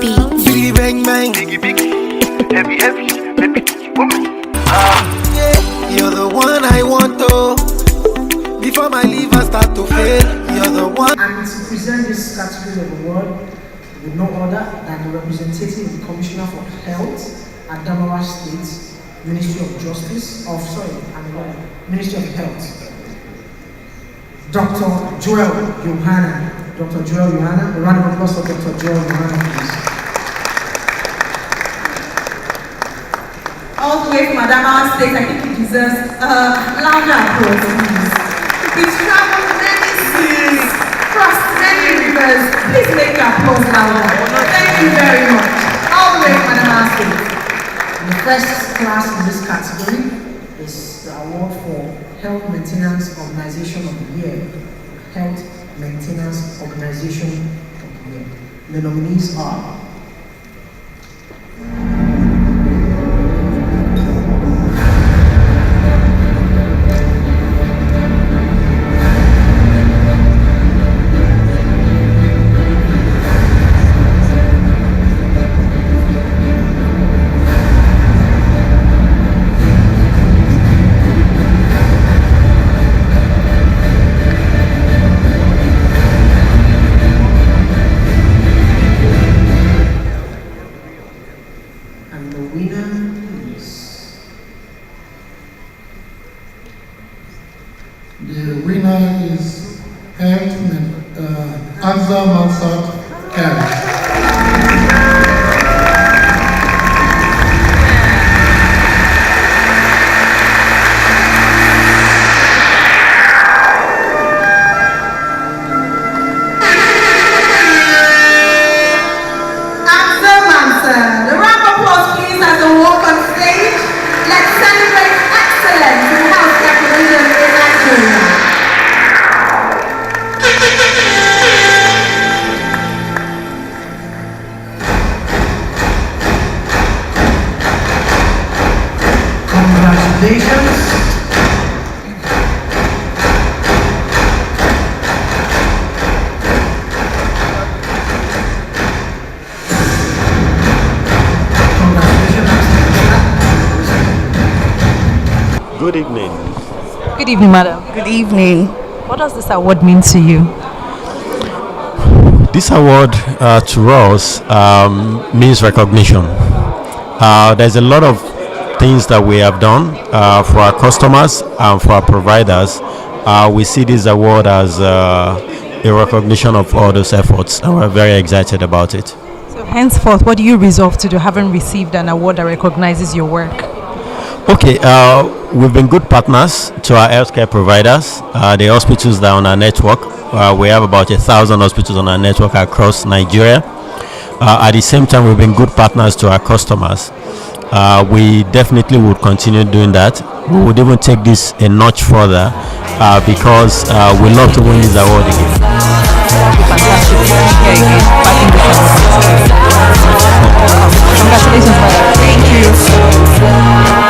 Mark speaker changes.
Speaker 1: beats.
Speaker 2: Biggie bang bang.
Speaker 3: Biggie, biggie, heavy, heavy, baby, woman.
Speaker 2: Yeah, you're the one I want to. Before my liver start to fail, you're the one.
Speaker 4: And to present this category of award with no other than the representative of the Commissioner for Health at Adamawa State Ministry of Justice, Ministry of Health, Dr. Joel Yohana. Dr. Joel Yohana, a round of applause for Dr. Joel Yohana, please.
Speaker 5: All the way from Adamawa State, I think he deserves a louder applause, please. He's traveled many seas, crossed many rivers. Please make your applause louder. Thank you very much. All the way from Adamawa State.
Speaker 4: The first class in this category is the award for Health Maintenance Organization of the Year. Health Maintenance Organization of the Year. The nominees are
Speaker 6: The winner is AXA Mansard Health.
Speaker 5: AXA Mansard. A round of applause, please, as they walk on stage. Let's celebrate excellence in healthcare provision in Nigeria.
Speaker 4: congratulations.
Speaker 7: Good evening.
Speaker 8: Good evening, madam.
Speaker 9: Good evening.
Speaker 8: What does this award mean to you?
Speaker 7: This award to us means recognition. There's a lot of things that we have done for our customers and for our providers. We see this award as a recognition of all those efforts, and we're very excited about it.
Speaker 8: So henceforth, what do you resolve to do, having received an award that recognizes your work?
Speaker 7: Okay, we've been good partners to our healthcare providers, the hospitals that are on our network. We have about 1,000 hospitals on our network across Nigeria. At the same time, we've been good partners to our customers. We definitely would continue doing that. We would even take this a notch further because we love to win this award again.
Speaker 8: Fantastic. Congratulations, madam.
Speaker 9: Thank you.